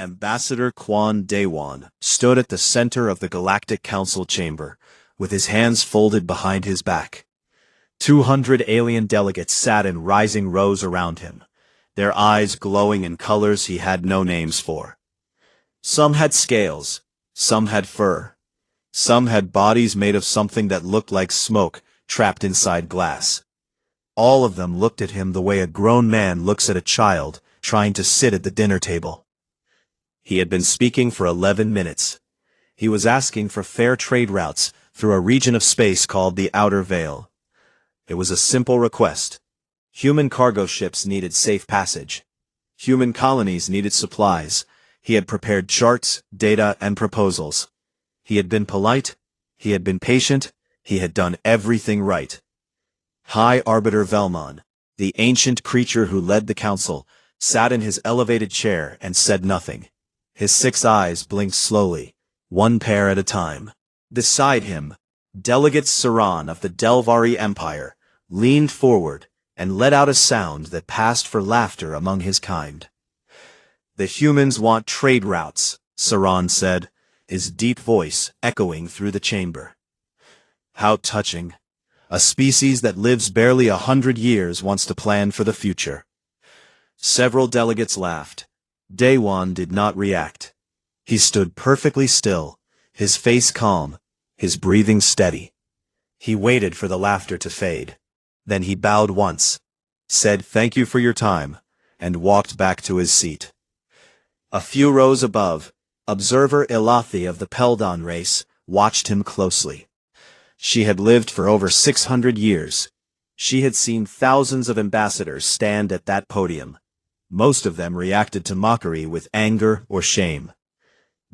Ambassador Quan Daewon stood at the center of the Galactic Council chamber, with his hands folded behind his back. 200 alien delegates sat in rising rows around him, their eyes glowing in colors he had no names for. Some had scales, some had fur, some had bodies made of something that looked like smoke trapped inside glass. All of them looked at him the way a grown man looks at a child trying to sit at the dinner table. He had been speaking for 11 minutes. He was asking for fair trade routes through a region of space called the Outer Veil. It was a simple request. Human cargo ships needed safe passage. Human colonies needed supplies. He had prepared charts, data, and proposals. He had been polite. He had been patient. He had done everything right. High Arbiter Velmon, the ancient creature who led the council, sat in his elevated chair and said nothing. His 6 eyes blinked slowly, one pair at a time. Beside him, Delegate Saran of the Delvari Empire leaned forward and let out a sound that passed for laughter among his kind. "The humans want trade routes," Saran said, his deep voice echoing through the chamber. How touching. A species that lives barely 100 years wants to plan for the future. Several delegates laughed. Daewon did not react. He stood perfectly still, his face calm, his breathing steady. He waited for the laughter to fade. Then he bowed once, said thank you for your time, and walked back to his seat. A few rows above, observer Ilathi of the Peldon race watched him closely. She had lived for over 600 years. She had seen thousands of ambassadors stand at that podium. Most of them reacted to mockery with anger or shame.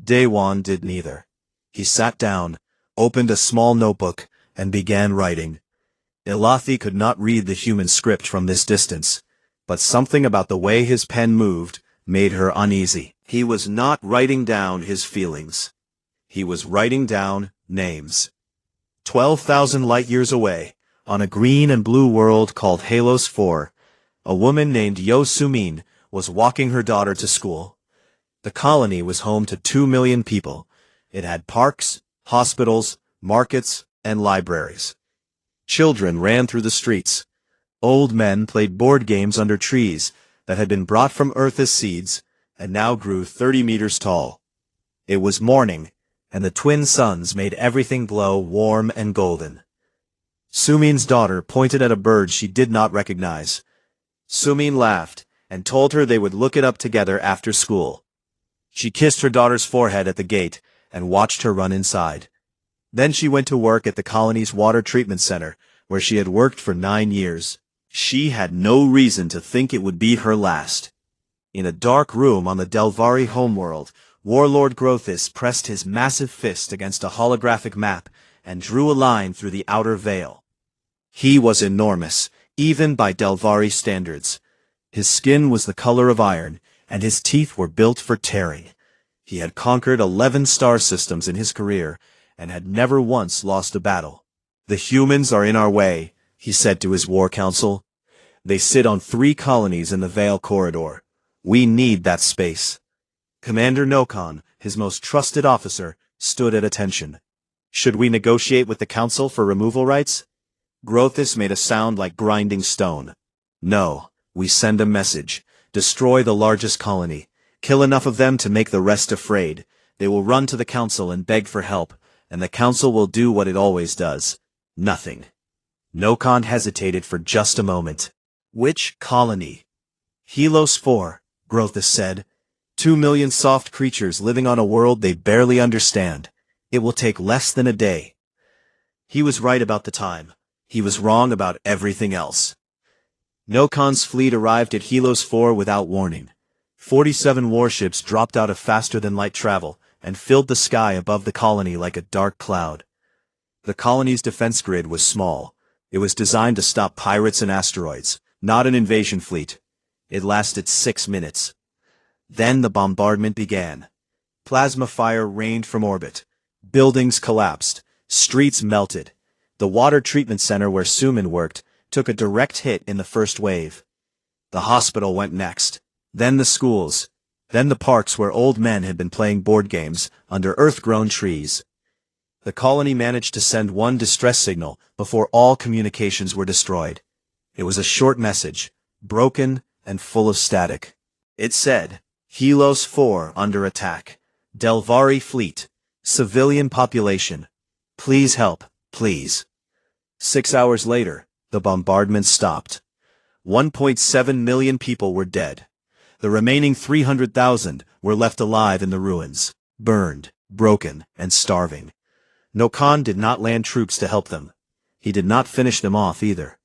Daewon did neither. He sat down, opened a small notebook, and began writing. Ilathi could not read the human script from this distance, but something about the way his pen moved made her uneasy. He was not writing down his feelings. He was writing down names. 12,000 light-years away, on a green and blue world called Halos 4, a woman named Yo Sumin was walking her daughter to school. The colony was home to 2 million people. It had parks, hospitals, markets, and libraries. Children ran through the streets. Old men played board games under trees that had been brought from Earth as seeds and now grew 30 meters tall. It was morning, and the twin suns made everything glow warm and golden. Sumin's daughter pointed at a bird she did not recognize. Sumin laughed and told her they would look it up together after school. She kissed her daughter's forehead at the gate and watched her run inside. Then she went to work at the colony's water treatment center, where she had worked for 9 years. She had no reason to think it would be her last. In a dark room on the Delvari homeworld, Warlord Grothis pressed his massive fist against a holographic map and drew a line through the outer veil. He was enormous, even by Delvari standards. His skin was the color of iron, and his teeth were built for tearing. He had conquered 11 star systems in his career, and had never once lost a battle. "The humans are in our way," he said to his war council. "They sit on 3 colonies in the Veil corridor. We need that space." Commander Nokon, his most trusted officer, stood at attention. "Should we negotiate with the council for removal rights?" Grothis made a sound like grinding stone. "No, we send a message. Destroy the largest colony. Kill enough of them to make the rest afraid. They will run to the council and beg for help, and the council will do what it always does. Nothing." Nokon hesitated for just a moment. "Which colony?" "Helos 4, Grothis said. 2 million soft creatures living on a world they barely understand. It will take less than a day." He was right about the time. He was wrong about everything else. Nokon's fleet arrived at Helos 4 without warning. 47 warships dropped out of faster-than-light travel and filled the sky above the colony like a dark cloud. The colony's defense grid was small. It was designed to stop pirates and asteroids, not an invasion fleet. It lasted 6 minutes. Then the bombardment began. Plasma fire rained from orbit. Buildings collapsed. Streets melted. The water treatment center where Sumin worked took a direct hit in the first wave. The hospital went next. Then the schools. Then the parks where old men had been playing board games under earth-grown trees. The colony managed to send one distress signal before all communications were destroyed. It was a short message, broken and full of static. It said, Helos 4 under attack. Delvari fleet. Civilian population. Please help, please. 6 hours later, the bombardment stopped. 1.7 million people were dead. The remaining 300,000 were left alive in the ruins, burned, broken, and starving. Nokan did not land troops to help them. He did not finish them off either.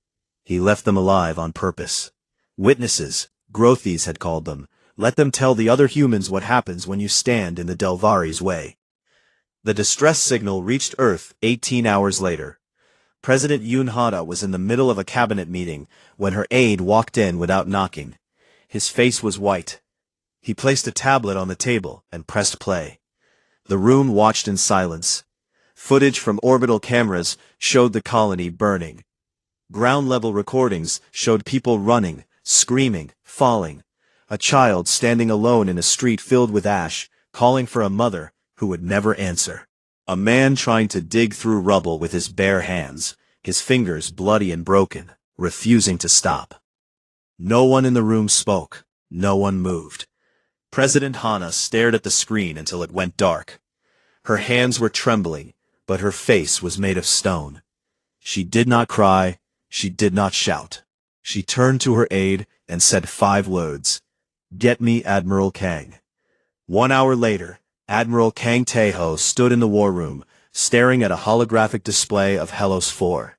He left them alive on purpose. Witnesses, Grothes had called them, let them tell the other humans what happens when you stand in the Delvari's way. The distress signal reached Earth 18 hours later. President Yoon Hada was in the middle of a cabinet meeting when her aide walked in without knocking. His face was white. He placed a tablet on the table and pressed play. The room watched in silence. Footage from orbital cameras showed the colony burning. Ground-level recordings showed people running, screaming, falling. A child standing alone in a street filled with ash, calling for a mother who would never answer. A man trying to dig through rubble with his bare hands, his fingers bloody and broken, refusing to stop. No one in the room spoke. No one moved. President Hana stared at the screen until it went dark. Her hands were trembling, but her face was made of stone. She did not cry. She did not shout. She turned to her aide and said 5 words. Get me Admiral Kang. 1 hour later, Admiral Kang Tae-ho stood in the war room, staring at a holographic display of Helos 4.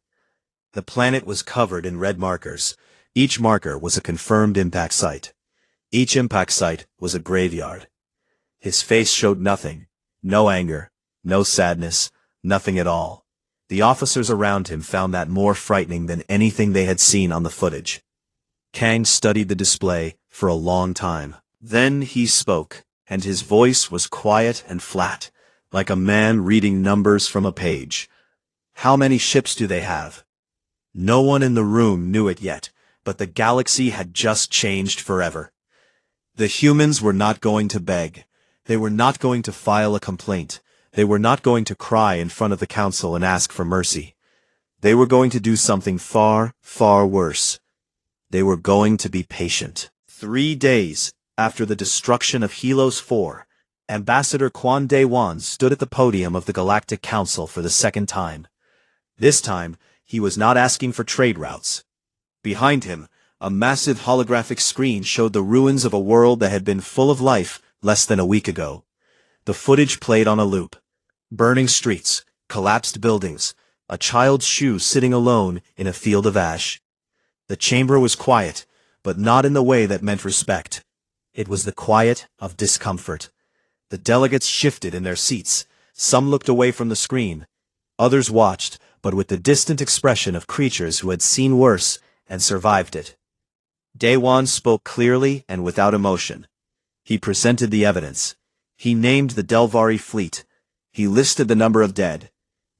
The planet was covered in red markers. Each marker was a confirmed impact site. Each impact site was a graveyard. His face showed nothing. No anger, no sadness, nothing at all. The officers around him found that more frightening than anything they had seen on the footage. Kang studied the display for a long time. Then he spoke, and his voice was quiet and flat, like a man reading numbers from a page. How many ships do they have? No one in the room knew it yet, but the galaxy had just changed forever. The humans were not going to beg. They were not going to file a complaint. They were not going to cry in front of the council and ask for mercy. They were going to do something far, far worse. They were going to be patient. 3 days after the destruction of Helos 4, Ambassador Kwon Dae-won stood at the podium of the Galactic Council for the second time. This time, he was not asking for trade routes. Behind him, a massive holographic screen showed the ruins of a world that had been full of life less than a week ago. The footage played on a loop. Burning streets, collapsed buildings, a child's shoe sitting alone in a field of ash. The chamber was quiet, but not in the way that meant respect. It was the quiet of discomfort. The delegates shifted in their seats. Some looked away from the screen. Others watched, but with the distant expression of creatures who had seen worse and survived it. Dae-won spoke clearly and without emotion. He presented the evidence. He named the Delvari fleet. He listed the number of dead.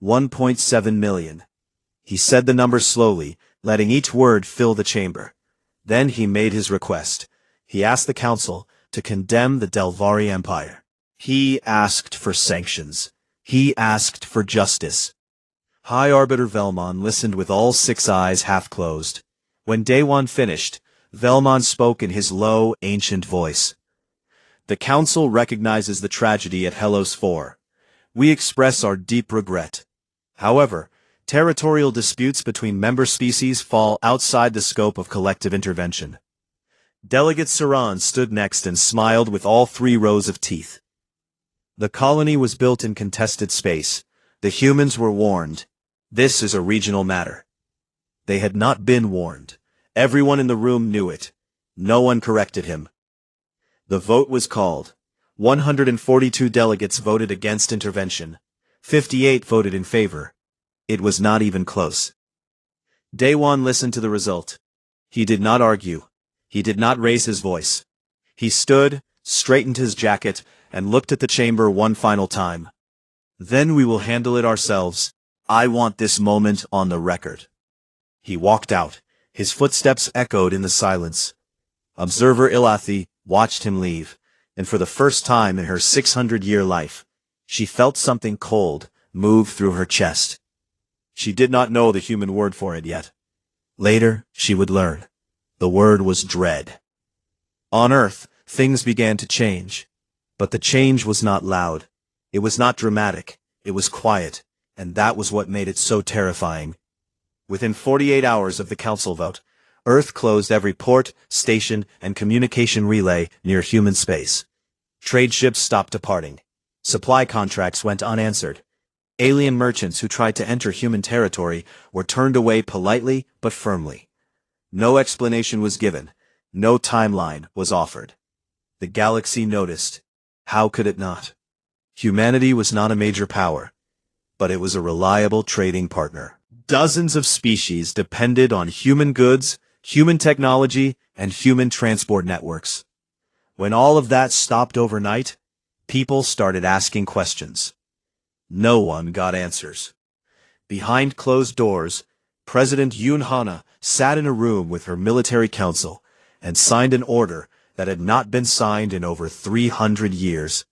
1.7 million. He said the number slowly, letting each word fill the chamber. Then he made his request. He asked the council to condemn the Delvari Empire. He asked for sanctions. He asked for justice. High Arbiter Velmon listened with all 6 eyes half closed. When Dae-won finished, Velmon spoke in his low, ancient voice. The council recognizes the tragedy at Helos 4. We express our deep regret. However, territorial disputes between member species fall outside the scope of collective intervention. Delegate Saran stood next and smiled with all 3 rows of teeth. The colony was built in contested space. The humans were warned. This is a regional matter. They had not been warned. Everyone in the room knew it. No one corrected him. The vote was called. 142 delegates voted against intervention. 58 voted in favor. It was not even close. Dae-won listened to the result. He did not argue. He did not raise his voice. He stood, straightened his jacket, and looked at the chamber one final time. Then we will handle it ourselves. I want this moment on the record. He walked out. His footsteps echoed in the silence. Observer Ilathi watched him leave. and for the first time in her 600-year life, she felt something cold move through her chest. She did not know the human word for it yet. Later, she would learn. The word was dread. On Earth, things began to change. But the change was not loud. It was not dramatic. It was quiet, and that was what made it so terrifying. Within 48 hours of the council vote, Earth closed every port, station, and communication relay near human space. Trade ships stopped departing. Supply contracts went unanswered. Alien merchants who tried to enter human territory were turned away politely but firmly. No explanation was given. No timeline was offered. The galaxy noticed. How could it not? Humanity was not a major power, but it was a reliable trading partner. Dozens of species depended on human goods, human technology, and human transport networks. When all of that stopped overnight, people started asking questions. No one got answers. Behind closed doors, President Yoon Hana sat in a room with her military council and signed an order that had not been signed in over 300 years.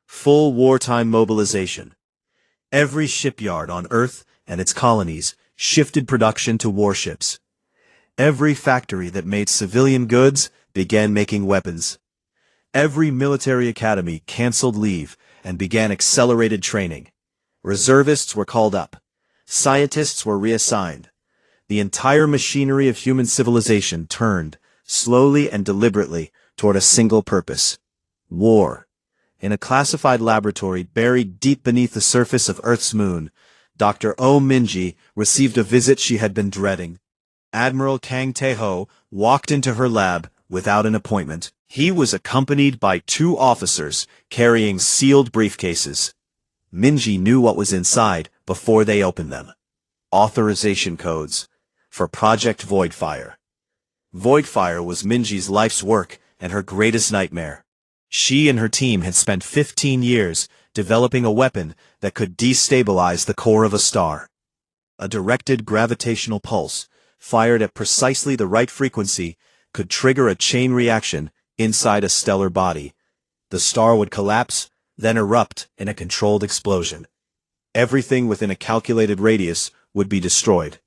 Full wartime mobilization. Every shipyard on Earth and its colonies shifted production to warships. Every factory that made civilian goods began making weapons. Every military academy canceled leave and began accelerated training. Reservists were called up. Scientists were reassigned. The entire machinery of human civilization turned, slowly and deliberately, toward a single purpose: war. In a classified laboratory buried deep beneath the surface of Earth's moon, Dr. Oh Minji received a visit she had been dreading. Admiral Kang Tae-ho walked into her lab without an appointment. He was accompanied by 2 officers carrying sealed briefcases. Minji knew what was inside before they opened them. Authorization codes for Project Voidfire. Voidfire was Minji's life's work and her greatest nightmare. She and her team had spent 15 years developing a weapon that could destabilize the core of a star. A directed gravitational pulse, fired at precisely the right frequency, could trigger a chain reaction inside a stellar body. The star would collapse, then erupt in a controlled explosion. Everything within a calculated radius would be destroyed.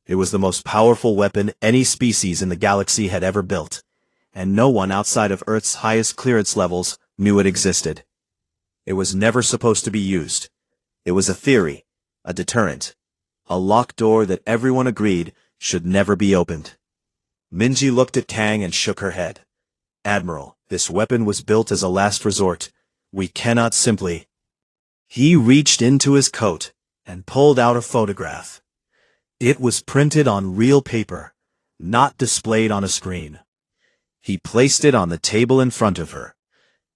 It was the most powerful weapon any species in the galaxy had ever built, and no one outside of Earth's highest clearance levels knew it existed. It was never supposed to be used. It was a theory, a deterrent, a locked door that everyone agreed should never be opened. Minji looked at Kang and shook her head. Admiral, this weapon was built as a last resort. We cannot simply... He reached into his coat and pulled out a photograph. It was printed on real paper, not displayed on a screen. He placed it on the table in front of her.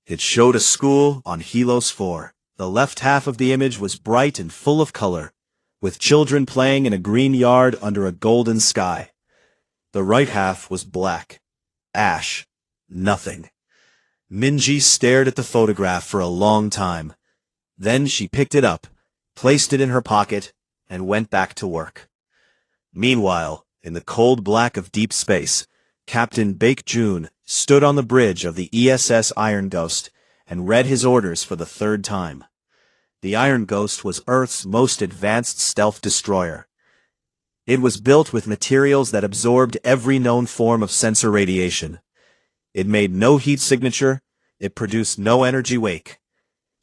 It showed a school on Helos 4. The left half of the image was bright and full of color, with children playing in a green yard under a golden sky. The right half was black. Ash. Nothing. Minji stared at the photograph for a long time. Then she picked it up, placed it in her pocket, and went back to work. Meanwhile, in the cold black of deep space, Captain Baek-joon stood on the bridge of the ESS Iron Ghost and read his orders for the 3rd time. The Iron Ghost was Earth's most advanced stealth destroyer. It was built with materials that absorbed every known form of sensor radiation. It made no heat signature, it produced no energy wake.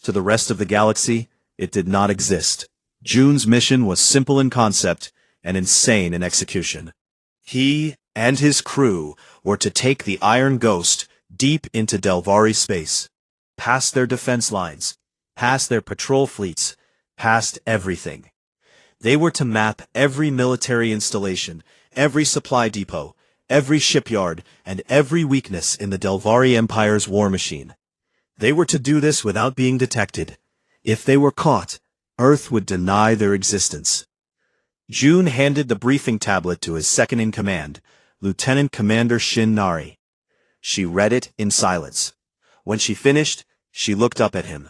To the rest of the galaxy, it did not exist. Joon's mission was simple in concept and insane in execution. He and his crew were to take the Iron Ghost deep into Delvari space, past their defense lines, past their patrol fleets, past everything. They were to map every military installation, every supply depot, every shipyard, and every weakness in the Delvari Empire's war machine. They were to do this without being detected. If they were caught, Earth would deny their existence. Joon handed the briefing tablet to his second-in-command, Lieutenant Commander Shin Nari. She read it in silence. When she finished, she looked up at him.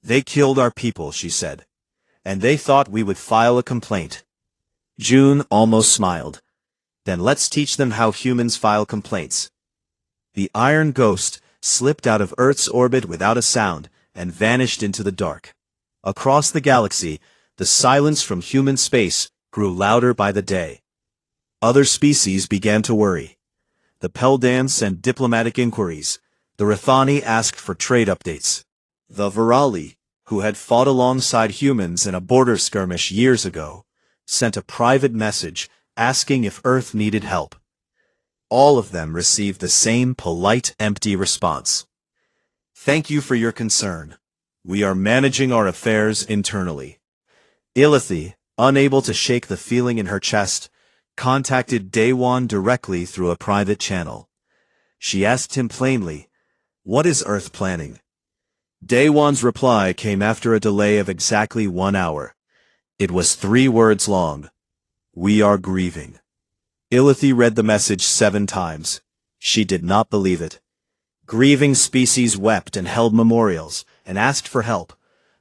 "They killed our people," she said, "and they thought we would file a complaint." Joon almost smiled. "Then let's teach them how humans file complaints." The Iron Ghost slipped out of Earth's orbit without a sound, and vanished into the dark. Across the galaxy, the silence from human space grew louder by the day. Other species began to worry. The Peldans sent diplomatic inquiries. The Rathani asked for trade updates. The Virali, who had fought alongside humans in a border skirmish years ago, sent a private message asking if Earth needed help. All of them received the same polite, empty response. "Thank you for your concern. We are managing our affairs internally." Ilithy, unable to shake the feeling in her chest, contacted Daewon directly through a private channel. She asked him plainly, "What is Earth planning?" Daewon's reply came after a delay of exactly 1 hour. It was 3 words long. "We are grieving." Ilithy read the message 7 times. She did not believe it. Grieving species wept and held memorials, and asked for help.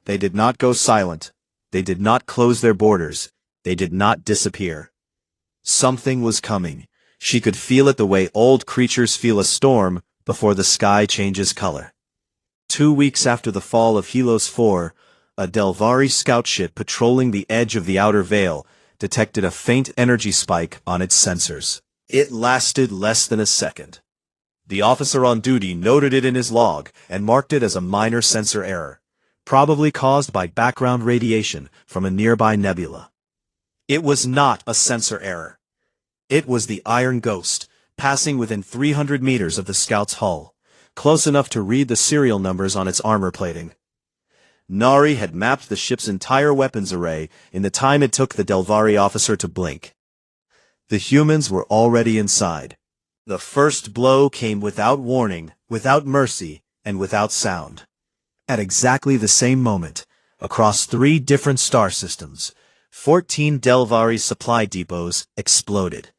They did not go silent. They did not close their borders. They did not disappear. Something was coming. She could feel it the way old creatures feel a storm before the sky changes color. 2 weeks after the fall of Helos 4, a Delvari scout ship patrolling the edge of the outer veil detected a faint energy spike on its sensors. It lasted less than a second. The officer on duty noted it in his log and marked it as a minor sensor error, probably caused by background radiation from a nearby nebula. It was not a sensor error. It was the Iron Ghost, passing within 300 meters of the scout's hull, close enough to read the serial numbers on its armor plating. Nari had mapped the ship's entire weapons array in the time it took the Delvari officer to blink. The humans were already inside. The first blow came without warning, without mercy, and without sound. At exactly the same moment, across 3 different star systems, 14 Delvari supply depots exploded.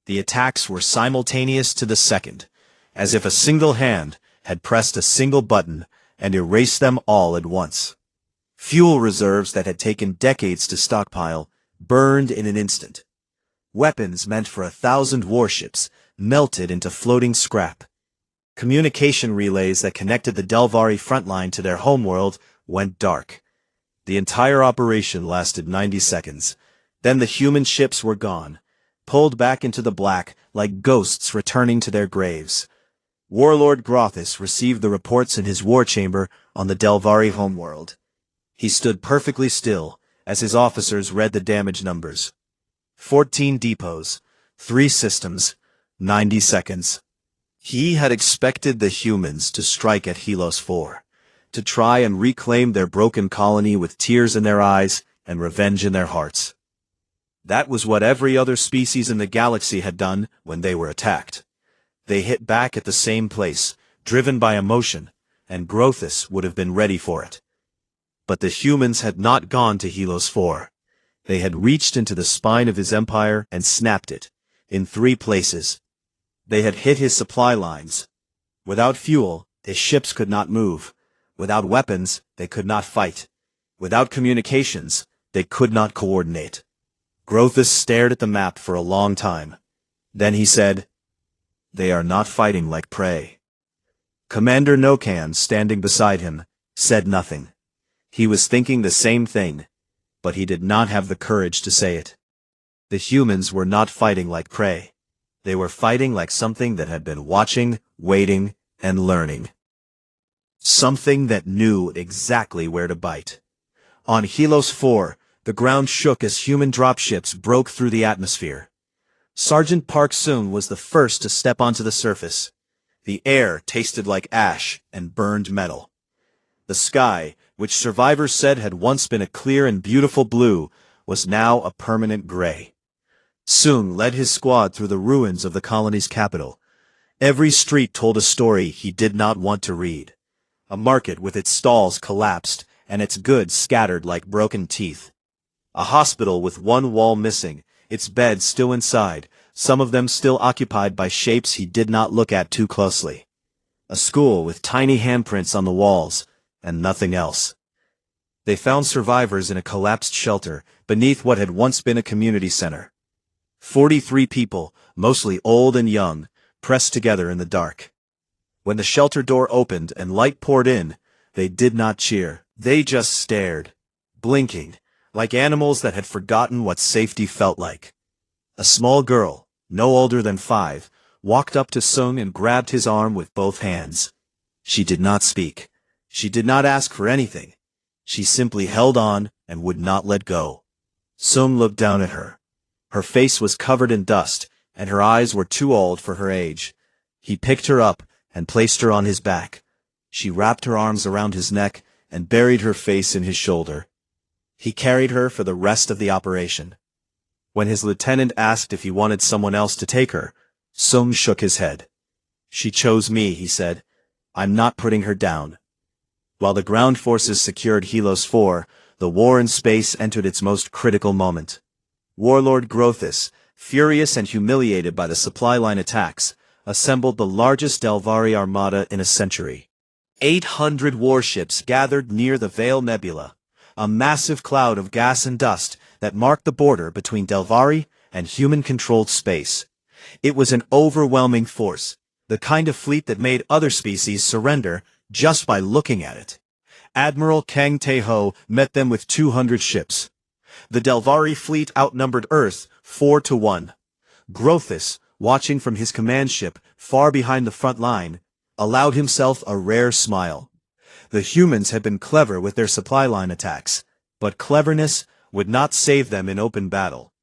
The attacks were simultaneous to the second, as if a single hand had pressed a single button and erased them all at once. Fuel reserves that had taken decades to stockpile burned in an instant. Weapons meant for 1,000 warships melted into floating scrap. Communication relays that connected the Delvari frontline to their homeworld went dark. The entire operation lasted 90 seconds. Then the human ships were gone, pulled back into the black like ghosts returning to their graves. Warlord Grothis received the reports in his war chamber on the Delvari homeworld. He stood perfectly still as his officers read the damage numbers. 14 depots, 3 systems, 90 seconds. He had expected the humans to strike at Helos 4, to try and reclaim their broken colony with tears in their eyes and revenge in their hearts. That was what every other species in the galaxy had done when they were attacked. They hit back at the same place, driven by emotion, and Grothis would have been ready for it. But the humans had not gone to Helos 4. They had reached into the spine of his empire and snapped it, in 3 places. They had hit his supply lines. Without fuel, his ships could not move. Without weapons, they could not fight. Without communications, they could not coordinate. Grothis stared at the map for a long time. Then he said, "They are not fighting like prey." Commander Nokan, standing beside him, said nothing. He was thinking the same thing, but he did not have the courage to say it. The humans were not fighting like prey. They were fighting like something that had been watching, waiting, and learning. Something that knew exactly where to bite. On Helos 4, the ground shook as human dropships broke through the atmosphere. Sergeant Park Soon was the first to step onto the surface. The air tasted like ash and burned metal. The sky, which survivors said had once been a clear and beautiful blue, was now a permanent gray. Soon led his squad through the ruins of the colony's capital. Every street told a story he did not want to read. A market with its stalls collapsed and its goods scattered like broken teeth. A hospital with one wall missing, its beds still inside, some of them still occupied by shapes he did not look at too closely. A school with tiny handprints on the walls, and nothing else. They found survivors in a collapsed shelter beneath what had once been a community center. 43 people, mostly old and young, pressed together in the dark. When the shelter door opened and light poured in, they did not cheer. They just stared, blinking, like animals that had forgotten what safety felt like. A small girl, no older than 5, walked up to Sung and grabbed his arm with both hands. She did not speak. She did not ask for anything. She simply held on and would not let go. Sung looked down at her. Her face was covered in dust, and her eyes were too old for her age. He picked her up and placed her on his back. She wrapped her arms around his neck and buried her face in his shoulder. He carried her for the rest of the operation. When his lieutenant asked if he wanted someone else to take her, Sung shook his head. "She chose me," he said. "I'm not putting her down." While the ground forces secured Helos 4, the war in space entered its most critical moment. Warlord Grothus, furious and humiliated by the supply line attacks, assembled the largest Delvari armada in a century. 800 warships gathered near the Veil Nebula, a massive cloud of gas and dust that marked the border between Delvari and human-controlled space. It was an overwhelming force, the kind of fleet that made other species surrender just by looking at it. Admiral Kang Tae-ho met them with 200 ships. The Delvari fleet outnumbered Earth 4-1. Grothus, watching from his command ship far behind the front line, allowed himself a rare smile. The humans had been clever with their supply line attacks, but cleverness would not save them in open battle.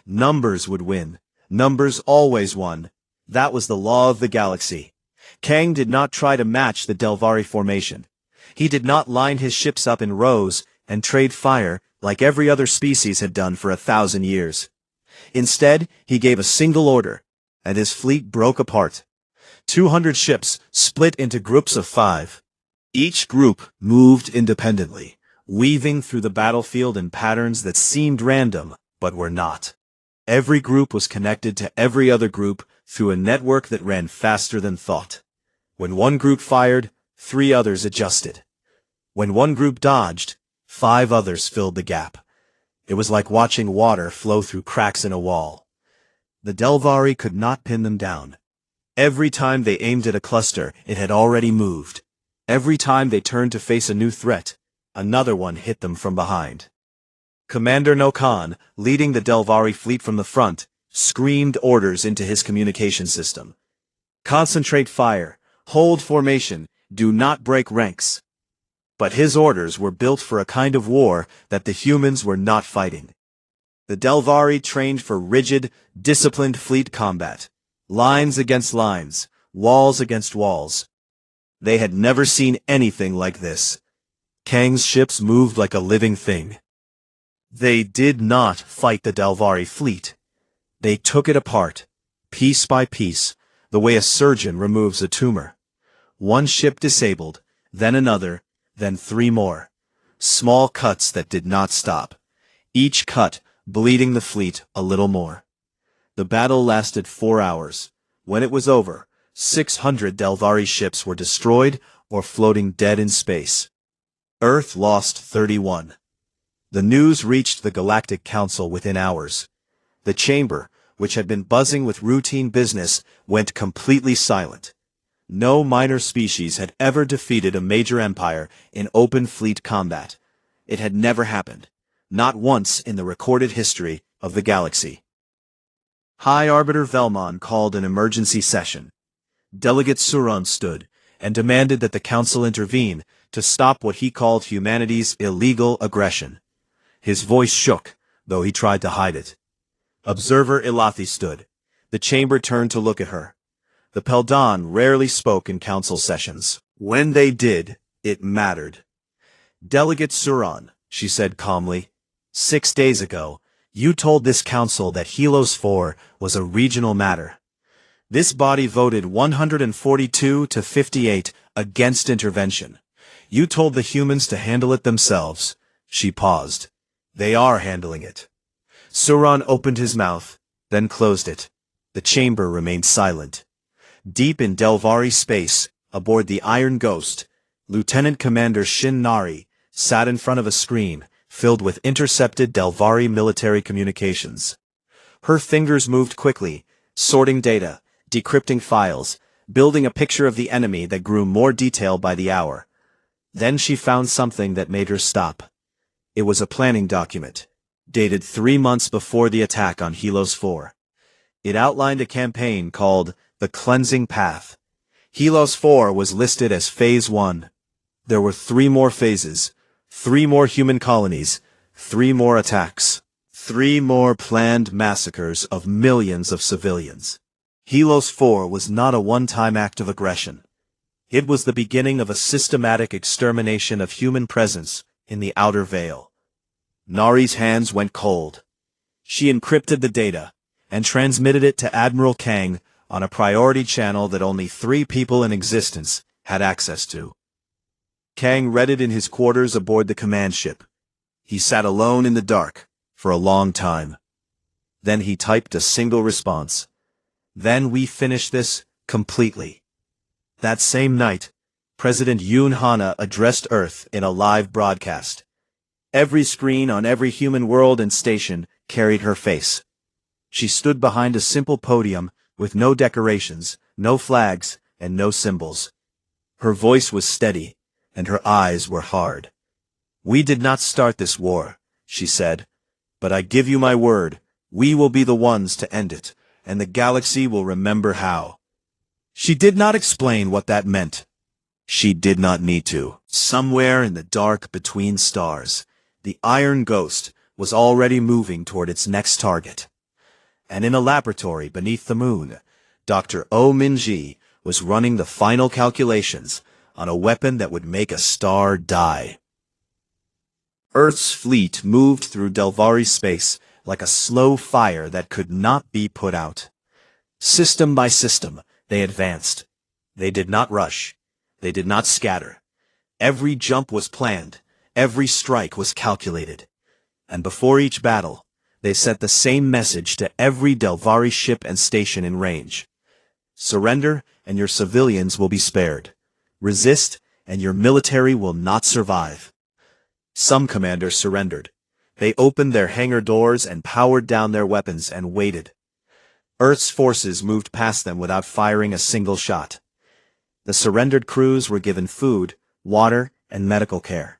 Numbers would win. Numbers always won. That was the law of the galaxy. Kang did not try to match the Delvari formation. He did not line his ships up in rows and trade fire like every other species had done for 1,000 years. Instead, he gave a single order, and his fleet broke apart. 200 ships split into groups of 5. Each group moved independently, weaving through the battlefield in patterns that seemed random, but were not. Every group was connected to every other group through a network that ran faster than thought. When one group fired, 3 others adjusted. When one group dodged, 5 others filled the gap. It was like watching water flow through cracks in a wall. The Delvari could not pin them down. Every time they aimed at a cluster, it had already moved. Every time they turned to face a new threat, another one hit them from behind. Commander Nokan, leading the Delvari fleet from the front, screamed orders into his communication system. "Concentrate fire, hold formation, do not break ranks." But his orders were built for a kind of war that the humans were not fighting. The Delvari trained for rigid, disciplined fleet combat. Lines against lines, walls against walls. They had never seen anything like this. Kang's ships moved like a living thing. They did not fight the Delvari fleet. They took it apart, piece by piece, the way a surgeon removes a tumor. One ship disabled, then another, then 3 more. Small cuts that did not stop. Each cut bleeding the fleet a little more. The battle lasted 4 hours. When it was over, 600 Delvari ships were destroyed or floating dead in space. Earth lost 31. The news reached the Galactic Council within hours. The chamber, which had been buzzing with routine business, went completely silent. No minor species had ever defeated a major empire in open fleet combat. It had never happened. Not once in the recorded history of the galaxy. High Arbiter Velmon called an emergency session. Delegate Suron stood and demanded that the council intervene to stop what he called humanity's illegal aggression. His voice shook, though he tried to hide it. Observer Ilathi stood. The chamber turned to look at her. The Peldan rarely spoke in council sessions. When they did, it mattered. "Delegate Suron," she said calmly, "6 days ago, you told this council that Helos 4 was a regional matter. This body voted 142 to 58 against intervention. You told the humans to handle it themselves." She paused. "They are handling it." Suron opened his mouth, then closed it. The chamber remained silent. Deep in Delvari space, aboard the Iron Ghost, Lieutenant Commander Shin Nari sat in front of a screen filled with intercepted Delvari military communications. Her fingers moved quickly, sorting data, decrypting files, building a picture of the enemy that grew more detailed by the hour. Then she found something that made her stop. It was a planning document, dated 3 months before the attack on Helos 4. It outlined a campaign called The Cleansing Path. Helos 4 was listed as Phase 1. There were 3 more phases, 3 more human colonies, 3 more attacks, 3 more planned massacres of millions of civilians. Helos 4 was not a one-time act of aggression. It was the beginning of a systematic extermination of human presence in the outer veil. Nari's hands went cold. She encrypted the data and transmitted it to Admiral Kang on a priority channel that only 3 people in existence had access to. Kang read it in his quarters aboard the command ship. He sat alone in the dark for a long time. Then he typed a single response. "Then we finish this completely." That same night, President Yoon Hana addressed Earth in a live broadcast. Every screen on every human world and station carried her face. She stood behind a simple podium with no decorations, no flags, and no symbols. Her voice was steady, and her eyes were hard. "We did not start this war," she said, "but I give you my word, we will be the ones to end it, and the galaxy will remember how." She did not explain what that meant. She did not need to. Somewhere in the dark between stars, the Iron Ghost was already moving toward its next target. And in a laboratory beneath the moon, Dr. Oh Min-ji was running the final calculations on a weapon that would make a star die. Earth's fleet moved through Delvari space like a slow fire that could not be put out. System by system, they advanced. They did not rush. They did not scatter. Every jump was planned. Every strike was calculated. And before each battle, they sent the same message to every Delvari ship and station in range. Surrender, and your civilians will be spared. Resist, and your military will not survive. Some commanders surrendered. They opened their hangar doors and powered down their weapons and waited. Earth's forces moved past them without firing a single shot. The surrendered crews were given food, water, and medical care.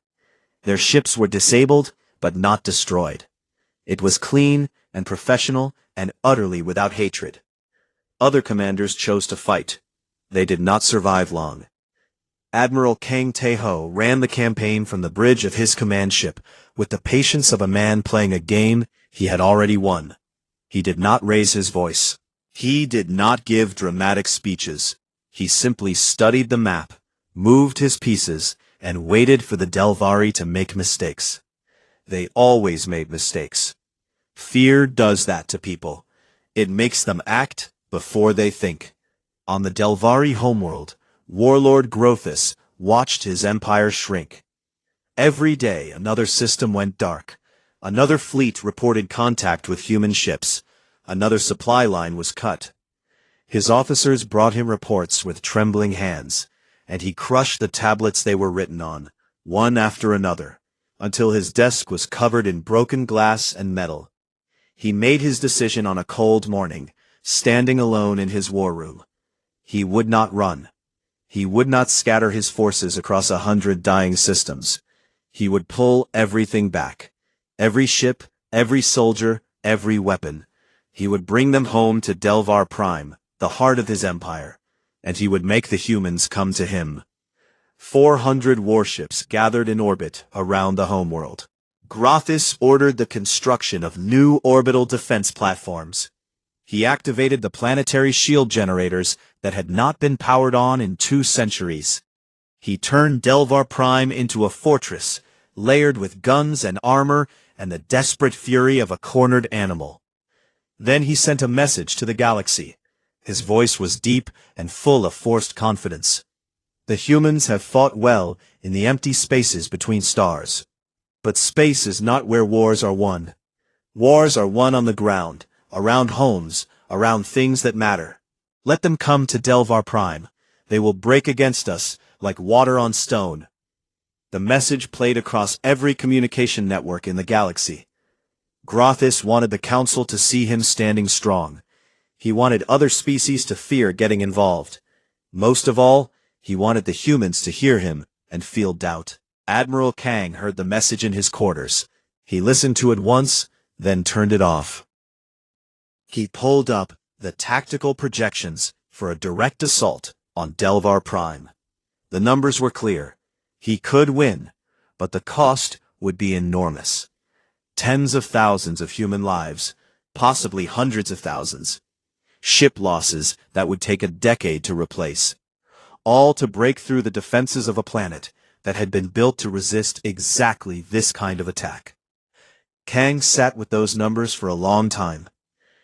Their ships were disabled, but not destroyed. It was clean and professional and utterly without hatred. Other commanders chose to fight. They did not survive long. Admiral Kang Tae-ho ran the campaign from the bridge of his command ship with the patience of a man playing a game he had already won. He did not raise his voice. He did not give dramatic speeches. He simply studied the map, moved his pieces, and waited for the Delvari to make mistakes. They always made mistakes. Fear does that to people. It makes them act before they think. On the Delvari homeworld, Warlord Grothus watched his empire shrink. Every day another system went dark. Another fleet reported contact with human ships. Another supply line was cut. His officers brought him reports with trembling hands, and he crushed the tablets they were written on, one after another, until his desk was covered in broken glass and metal. He made his decision on a cold morning, standing alone in his war room. He would not run. He would not scatter his forces across 100 dying systems. He would pull everything back. Every ship, every soldier, every weapon. He would bring them home to Delvar Prime, the heart of his empire, and he would make the humans come to him. 400 warships gathered in orbit around the homeworld. Grothus ordered the construction of new orbital defense platforms. He activated the planetary shield generators that had not been powered on in 2 centuries. He turned Delvar Prime into a fortress, layered with guns and armor and the desperate fury of a cornered animal. Then he sent a message to the galaxy. His voice was deep and full of forced confidence. The humans have fought well in the empty spaces between stars. But space is not where wars are won. Wars are won on the ground, around homes, around things that matter. Let them come to Delvar Prime. They will break against us like water on stone. The message played across every communication network in the galaxy. Grothus wanted the Council to see him standing strong. He wanted other species to fear getting involved. Most of all, he wanted the humans to hear him and feel doubt. Admiral Kang heard the message in his quarters. He listened to it once, then turned it off. He pulled up the tactical projections for a direct assault on Delvar Prime. The numbers were clear. He could win, but the cost would be enormous. Tens of thousands of human lives, possibly hundreds of thousands. Ship losses that would take a decade to replace. All to break through the defenses of a planet that had been built to resist exactly this kind of attack. Kang sat with those numbers for a long time.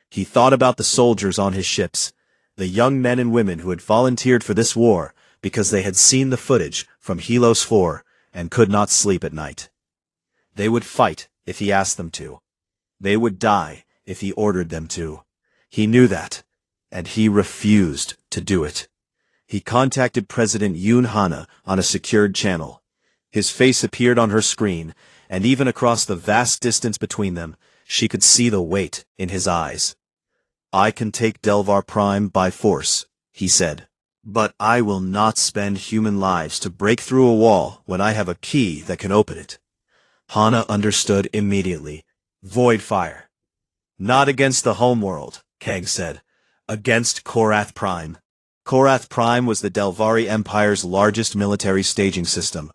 He thought about the soldiers on his ships, the young men and women who had volunteered for this war because they had seen the footage from Helos 4 and could not sleep at night. They would fight if he asked them to. They would die if he ordered them to. He knew that, and he refused to do it. He contacted President Yoon Hana on a secured channel. His face appeared on her screen, and even across the vast distance between them, she could see the weight in his eyes. "I can take Delvar Prime by force," he said. "But I will not spend human lives to break through a wall when I have a key that can open it." Hana understood immediately. Void fire. "Not against the homeworld," Kang said. "Against Korath Prime." Korath Prime was the Delvari Empire's largest military staging system.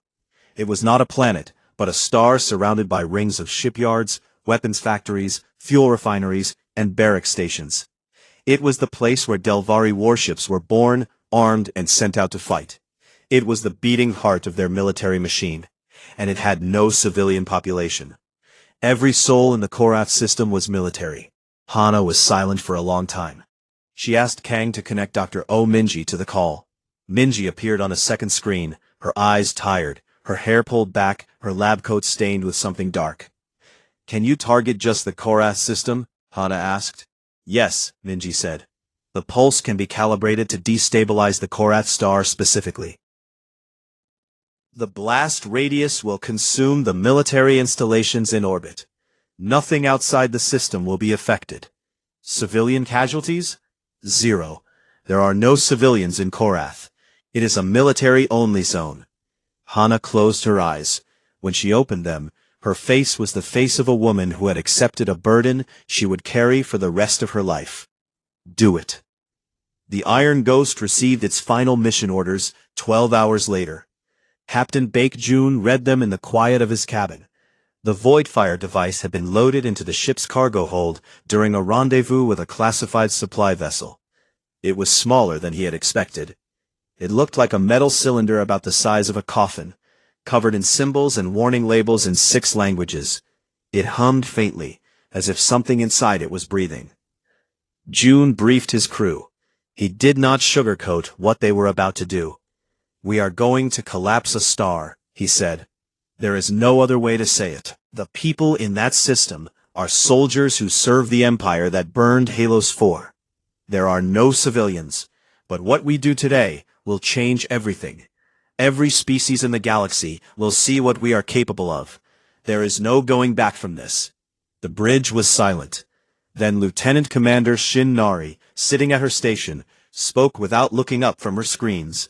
It was not a planet, but a star surrounded by rings of shipyards, weapons factories, fuel refineries, and barrack stations. It was the place where Delvari warships were born, armed, and sent out to fight. It was the beating heart of their military machine, and it had no civilian population. Every soul in the Korath system was military. Hana was silent for a long time. She asked Kang to connect Dr. Oh Minji to the call. Minji appeared on a second screen, her eyes tired, her hair pulled back, her lab coat stained with something dark. "Can you target just the Korath system?" Hana asked. "Yes," Minji said. "The pulse can be calibrated to destabilize the Korath star specifically. The blast radius will consume the military installations in orbit. Nothing outside the system will be affected. Civilian casualties? 0. There are no civilians in Korath. It is a military-only zone." Hana closed her eyes. When she opened them, her face was the face of a woman who had accepted a burden she would carry for the rest of her life. Do it. The Iron Ghost received its final mission orders 12 hours later. Captain Baekjun read them in the quiet of his cabin. The Voidfire device had been loaded into the ship's cargo hold during a rendezvous with a classified supply vessel. It was smaller than he had expected. It looked like a metal cylinder about the size of a coffin, covered in symbols and warning labels in 6 languages. It hummed faintly, as if something inside it was breathing. June briefed his crew. He did not sugarcoat what they were about to do. "We are going to collapse a star," he said. "There is no other way to say it. The people in that system are soldiers who serve the Empire that burned Halos 4. There are no civilians, but what we do today will change everything. Every species in the galaxy will see what we are capable of. There is no going back from this." The bridge was silent. Then Lieutenant Commander Shin Nari, sitting at her station, spoke without looking up from her screens.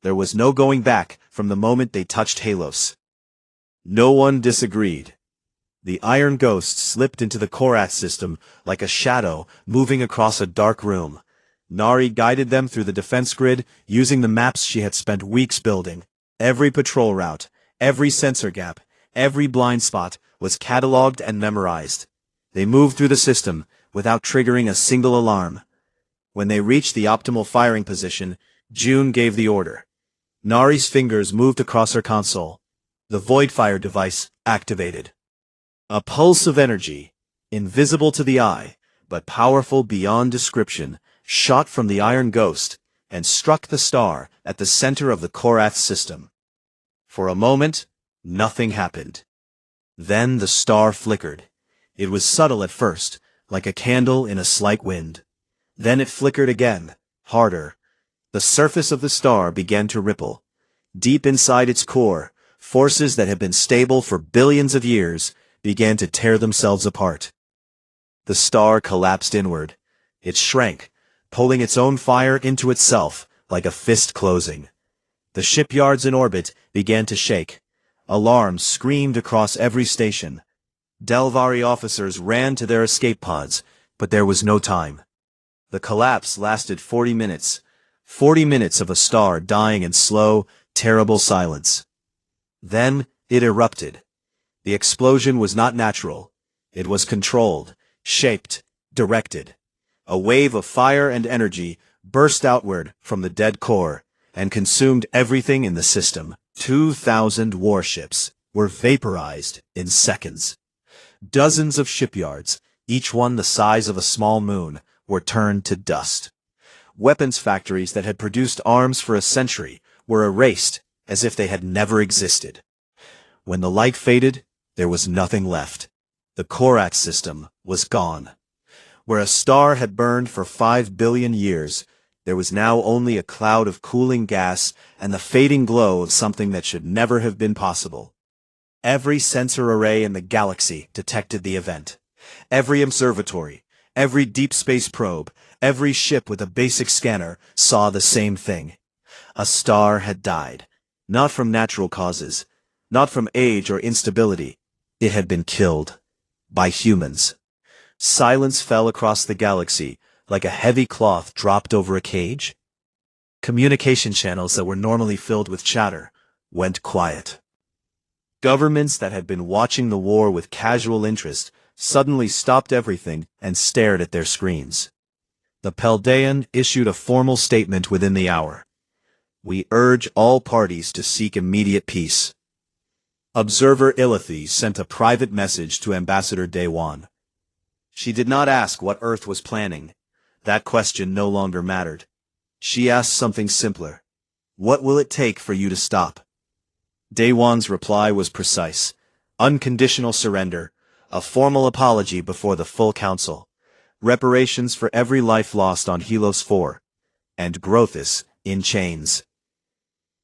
There was no going back from the moment they touched Halos. No one disagreed. The Iron Ghost slipped into the Korath system like a shadow moving across a dark room. Nari guided them through the defense grid using the maps she had spent weeks building. Every patrol route, every sensor gap, every blind spot was cataloged and memorized. They moved through the system without triggering a single alarm. When they reached the optimal firing position, June gave the order. Nari's fingers moved across her console. The Voidfire device activated. A pulse of energy, invisible to the eye, but powerful beyond description, shot from the Iron Ghost and struck the star at the center of the Korath system. For a moment, nothing happened. Then the star flickered. It was subtle at first, like a candle in a slight wind. Then it flickered again, harder. The surface of the star began to ripple. Deep inside its core, forces that had been stable for billions of years began to tear themselves apart. The star collapsed inward. It shrank, pulling its own fire into itself like a fist closing. The shipyards in orbit began to shake. Alarms screamed across every station. Delvari officers ran to their escape pods, but there was no time. The collapse lasted 40 minutes. 40 minutes of a star dying in slow, terrible silence. Then it erupted. The explosion was not natural. It was controlled, shaped, directed. A wave of fire and energy burst outward from the dead core and consumed everything in the system. 2,000 warships were vaporized in seconds. Dozens of shipyards, each one the size of a small moon, were turned to dust. Weapons factories that had produced arms for a century were erased as if they had never existed. When the light faded, there was nothing left. The Korath system was gone. Where a star had burned for 5 billion years, there was now only a cloud of cooling gas and the fading glow of something that should never have been possible. Every sensor array in the galaxy detected the event. Every observatory, every deep space probe, every ship with a basic scanner saw the same thing. A star had died. Not from natural causes, not from age or instability. It had been killed. By humans. Silence fell across the galaxy, like a heavy cloth dropped over a cage. Communication channels that were normally filled with chatter went quiet. Governments that had been watching the war with casual interest suddenly stopped everything and stared at their screens. The Peldean issued a formal statement within the hour. We urge all parties to seek immediate peace. Observer Ilithy sent a private message to Ambassador Dewan. She did not ask what Earth was planning. That question no longer mattered. She asked something simpler. What will it take for you to stop? Dewan's reply was precise. Unconditional surrender, a formal apology before the full council, reparations for every life lost on Helos 4, and Grothis in chains.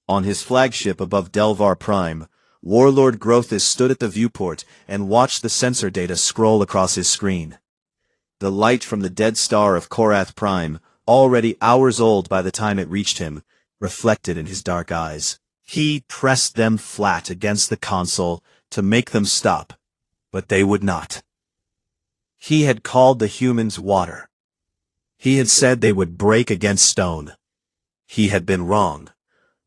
On his flagship above Delvar Prime, Warlord Grothis stood at the viewport and watched the sensor data scroll across his screen. The light from the dead star of Korath Prime, already hours old by the time it reached him, reflected in his dark eyes. He pressed them flat against the console to make them stop, but they would not. He had called the humans water. He had said they would break against stone. He had been wrong.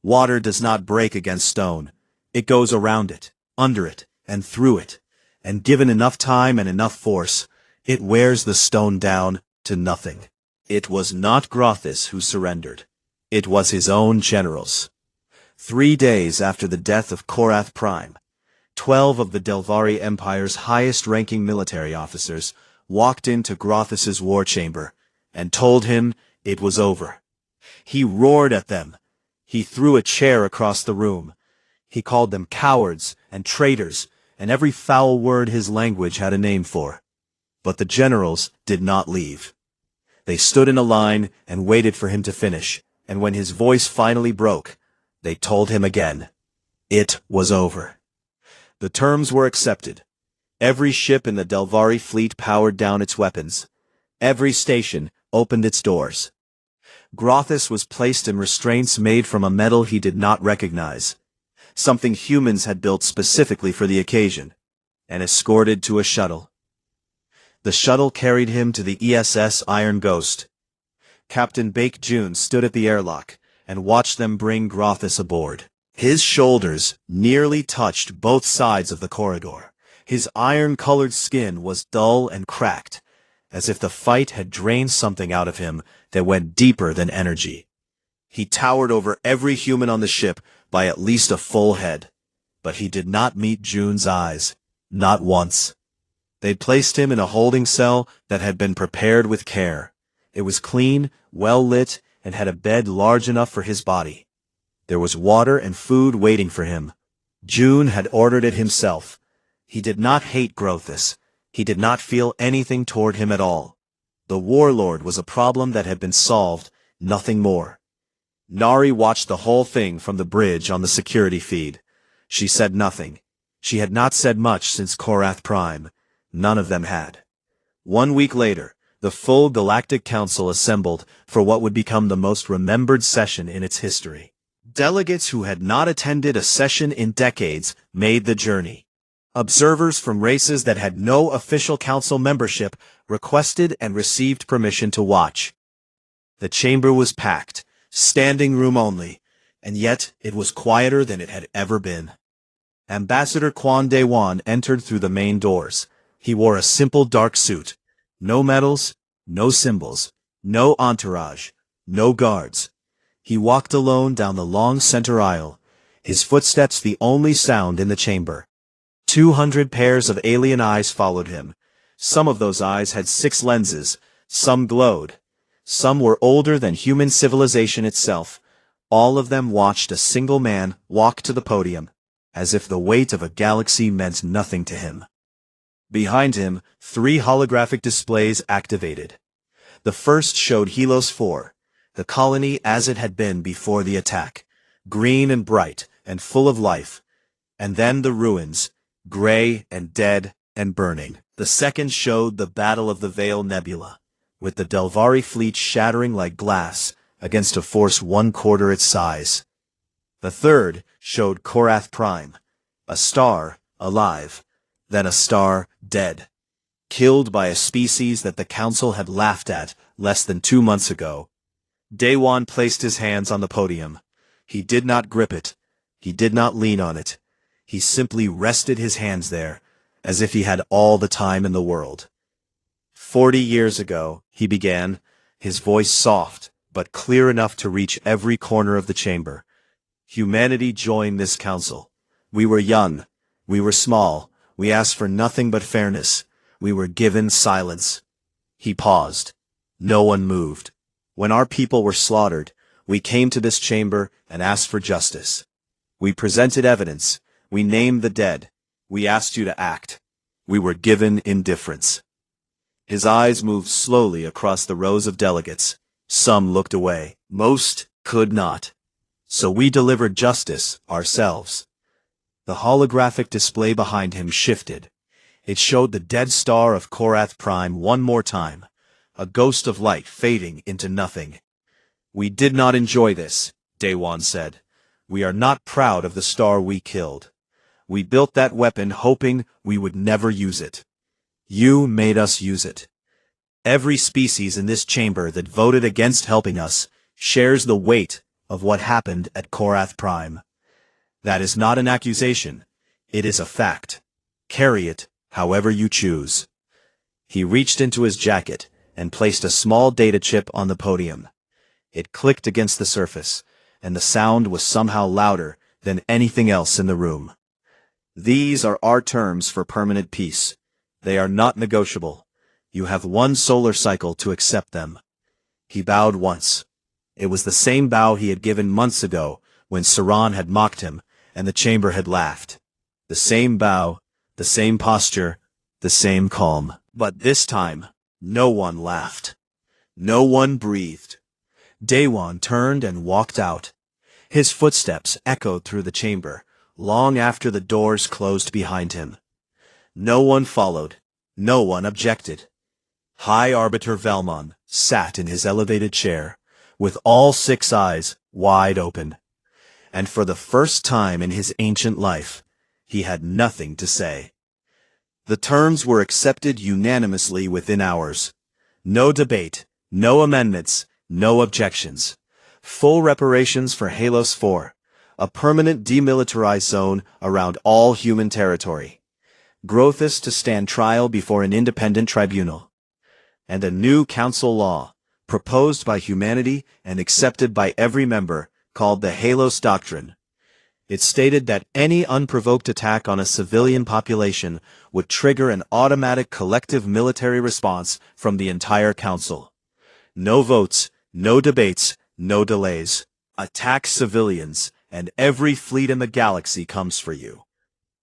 Water does not break against stone. It goes around it, under it, and through it, and given enough time and enough force, it wears the stone down to nothing. It was not Grothis who surrendered. It was his own generals. 3 days after the death of Korath Prime, 12 of the Delvari Empire's highest-ranking military officers walked into Grothis's war chamber and told him it was over. He roared at them. He threw a chair across the room. He called them cowards and traitors, and every foul word his language had a name for. But the generals did not leave. They stood in a line and waited for him to finish, and when his voice finally broke, they told him again. It was over. The terms were accepted. Every ship in the Delvari fleet powered down its weapons. Every station opened its doors. Grothis was placed in restraints made from a metal he did not recognize, something humans had built specifically for the occasion, and escorted to a shuttle. The shuttle carried him to the ESS Iron Ghost. Captain Bake June stood at the airlock and watched them bring Grothis aboard. His shoulders nearly touched both sides of the corridor. His iron-colored skin was dull and cracked, as if the fight had drained something out of him that went deeper than energy. He towered over every human on the ship by at least a full head, but he did not meet June's eyes, not once. They'd placed him in a holding cell that had been prepared with care. It was clean, well lit, and had a bed large enough for his body. There was water and food waiting for him. June had ordered it himself. He did not hate Grothis. He did not feel anything toward him at all. The warlord was a problem that had been solved, nothing more. Nari watched the whole thing from the bridge on the security feed. She said nothing. She had not said much since Korath Prime. None of them had. 1 week later, The full Galactic Council assembled for what would become the most remembered session in its history. Delegates who had not attended a session in decades made the journey. Observers from races that had no official council membership requested and received permission to watch. The chamber was packed, standing room only, and yet it was quieter than it had ever been. Ambassador Quan Dewan entered through the main doors. He wore a simple dark suit. No medals, no symbols, no entourage, no guards. He walked alone down the long center aisle, his footsteps the only sound in the chamber. 200 pairs of alien eyes followed him. Some of those eyes had 6 lenses, some glowed. Some were older than human civilization itself. All of them watched a single man walk to the podium, as if the weight of a galaxy meant nothing to him. Behind him, 3 holographic displays activated. The first showed Helos 4, the colony as it had been before the attack, green and bright and full of life, and then the ruins, gray and dead and burning. The second showed the Battle of the Veil Nebula, with the Delvari fleet shattering like glass against a force 1/4 its size. The third showed Korath Prime, a star alive, then a star dead, killed by a species that the Council had laughed at less than 2 months ago. Dewan placed his hands on the podium. He did not grip it. He did not lean on it. He simply rested his hands there, as if he had all the time in the world. 40 years ago, he began, his voice soft, but clear enough to reach every corner of the chamber. Humanity joined this council. We were young. We were small. We asked for nothing but fairness. We were given silence. He paused. No one moved. When our people were slaughtered, we came to this chamber and asked for justice. We presented evidence. We named the dead. We asked you to act. We were given indifference. His eyes moved slowly across the rows of delegates. Some looked away. Most could not. So we delivered justice ourselves. The holographic display behind him shifted. It showed the dead star of Korath Prime one more time, a ghost of light fading into nothing. We did not enjoy this, Dewan said. We are not proud of the star we killed. We built that weapon hoping we would never use it. You made us use it. Every species in this chamber that voted against helping us shares the weight of what happened at Korath Prime. That is not an accusation. It is a fact. Carry it however you choose. He reached into his jacket and placed a small data chip on the podium. It clicked against the surface, and the sound was somehow louder than anything else in the room. These are our terms for permanent peace. They are not negotiable. You have 1 solar cycle to accept them. He bowed once. It was the same bow he had given months ago when Saran had mocked him and the chamber had laughed. The same bow, the same posture, the same calm. But this time, no one laughed. No one breathed. Dewan turned and walked out. His footsteps echoed through the chamber, long after the doors closed behind him. No one followed. No one objected. High Arbiter Velmon sat in his elevated chair, with all 6 eyes wide open. And for the first time in his ancient life, he had nothing to say. The terms were accepted unanimously within hours. No debate, no amendments, no objections. Full reparations for Helos 4, a permanent demilitarized zone around all human territory. Grothus to stand trial before an independent tribunal. And a new council law, proposed by humanity and accepted by every member, called the Helos Doctrine. It stated that any unprovoked attack on a civilian population would trigger an automatic collective military response from the entire council. No votes, no debates, no delays. Attack civilians, and every fleet in the galaxy comes for you.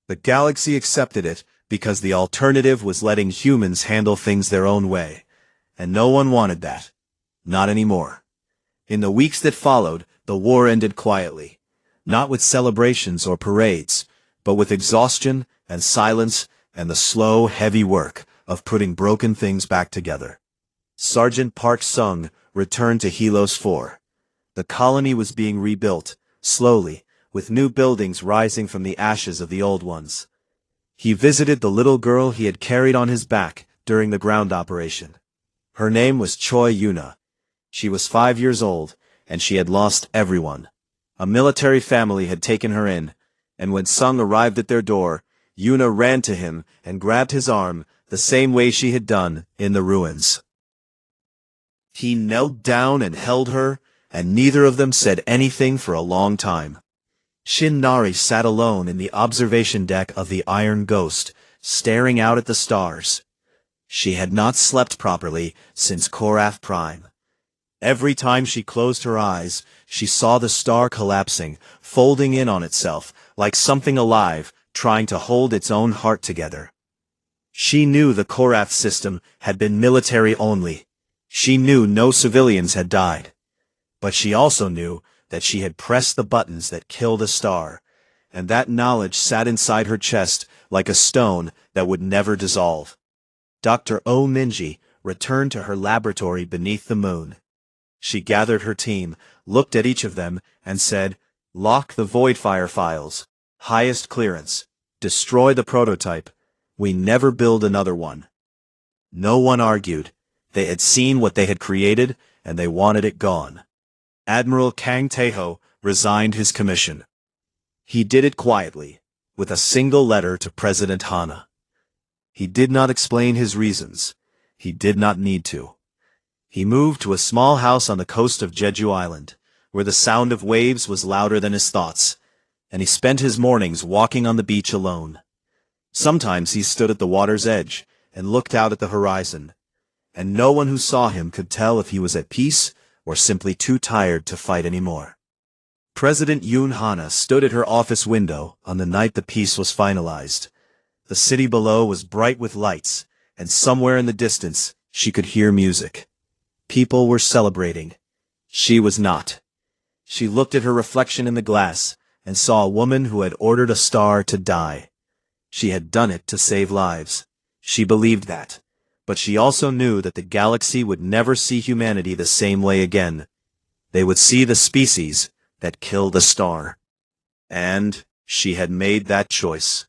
The galaxy accepted it because the alternative was letting humans handle things their own way. And no one wanted that. Not anymore. In the weeks that followed, the war ended quietly. Not with celebrations or parades, but with exhaustion and silence and the slow, heavy work of putting broken things back together. Sergeant Park Sung returned to Helos 4. The colony was being rebuilt, slowly, with new buildings rising from the ashes of the old ones. He visited the little girl he had carried on his back during the ground operation. Her name was Choi Yuna. She was 5 years old, and she had lost everyone. A military family had taken her in, and when Sung arrived at their door, Yuna ran to him and grabbed his arm the same way she had done in the ruins. He knelt down and held her, and neither of them said anything for a long time. Shin Nari sat alone in the observation deck of the Iron Ghost, staring out at the stars. She had not slept properly since Korath Prime. Every time she closed her eyes, she saw the star collapsing, folding in on itself, like something alive, trying to hold its own heart together. She knew the Korath system had been military only. She knew no civilians had died. But she also knew that she had pressed the buttons that killed a star, and that knowledge sat inside her chest like a stone that would never dissolve. Dr. O. Minji returned to her laboratory beneath the moon. She gathered her team, looked at each of them, and said, "Lock the Voidfire files. Highest clearance. Destroy the prototype. We never build another one." No one argued. They had seen what they had created, and they wanted it gone. Admiral Kang Taeho resigned his commission. He did it quietly, with a single letter to President Hana. He did not explain his reasons. He did not need to. He moved to a small house on the coast of Jeju Island, where the sound of waves was louder than his thoughts, and he spent his mornings walking on the beach alone. Sometimes he stood at the water's edge and looked out at the horizon, and no one who saw him could tell if he was at peace or simply too tired to fight anymore. President Yoon Hana stood at her office window on the night the peace was finalized. The city below was bright with lights, and somewhere in the distance she could hear music. People were celebrating. She was not. She looked at her reflection in the glass and saw a woman who had ordered a star to die. She had done it to save lives. She believed that. But she also knew that the galaxy would never see humanity the same way again. They would see the species that killed a star. And she had made that choice.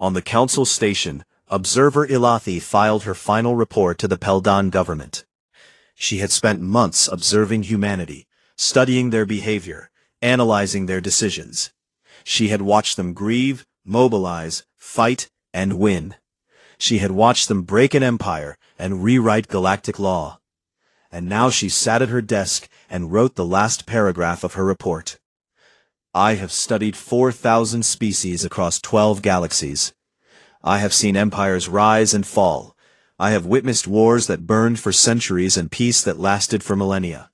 On the council station, Observer Ilathi filed her final report to the Peldan government. She had spent months observing humanity, studying their behavior, analyzing their decisions. She had watched them grieve, mobilize, fight, and win. She had watched them break an empire and rewrite galactic law. And now she sat at her desk and wrote the last paragraph of her report. "I have studied 4,000 species across 12 galaxies. I have seen empires rise and fall. I have witnessed wars that burned for centuries and peace that lasted for millennia.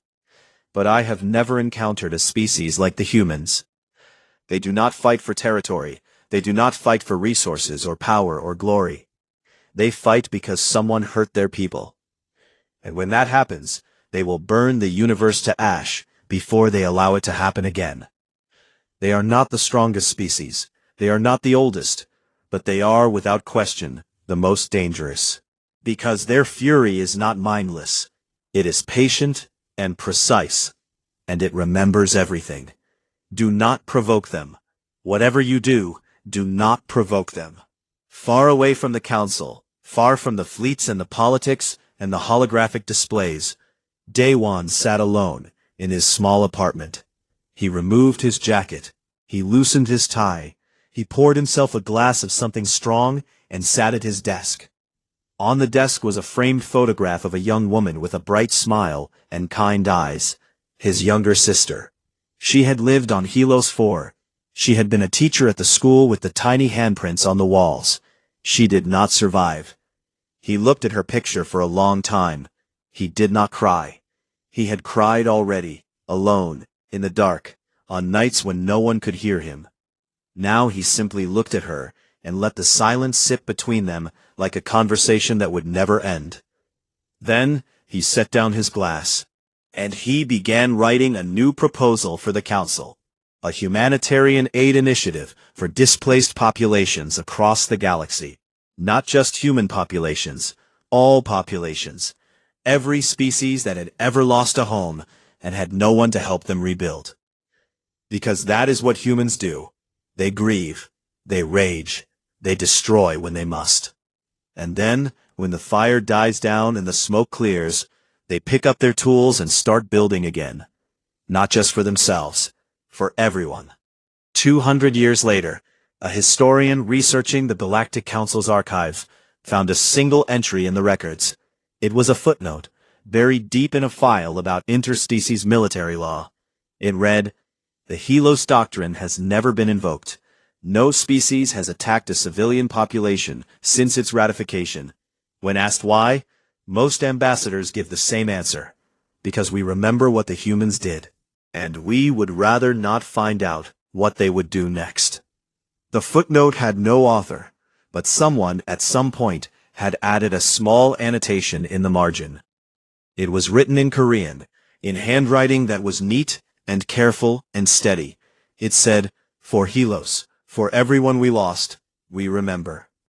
But I have never encountered a species like the humans. They do not fight for territory. They do not fight for resources or power or glory. They fight because someone hurt their people. And when that happens, they will burn the universe to ash before they allow it to happen again. They are not the strongest species. They are not the oldest. But they are, without question, the most dangerous. Because their fury is not mindless. It is patient and precise, and it remembers everything. Do not provoke them. Whatever you do, do not provoke them." Far away from the council, far from the fleets and the politics and the holographic displays, Daewon sat alone in his small apartment. He removed his jacket. He loosened his tie. He poured himself a glass of something strong and sat at his desk. On the desk was a framed photograph of a young woman with a bright smile and kind eyes, his younger sister. She had lived on Helos 4. She had been a teacher at the school with the tiny handprints on the walls. She did not survive. He looked at her picture for a long time. He did not cry. He had cried already, alone, in the dark, on nights when no one could hear him. Now he simply looked at her and let the silence sit between them like a conversation that would never end. Then he set down his glass, and he began writing a new proposal for the council. A humanitarian aid initiative for displaced populations across the galaxy. Not just human populations, all populations. every species that had ever lost a home and had no one to help them rebuild. Because that is what humans do. They grieve, they rage, they destroy when they must. And then, when the fire dies down and the smoke clears, they pick up their tools and start building again. Not just for themselves, for everyone. 200 years later, a historian researching the Galactic Council's archive found a single entry in the records. It was a footnote, buried deep in a file about interspecies military law. It read, "The Helos Doctrine has never been invoked. No species has attacked a civilian population since its ratification." When asked why, most ambassadors give the same answer. Because we remember what the humans did, and we would rather not find out what they would do next. The footnote had no author, but someone at some point had added a small annotation in the margin. It was written in Korean, in handwriting that was neat and careful and steady. It said, "For Helos, for everyone we lost, we remember."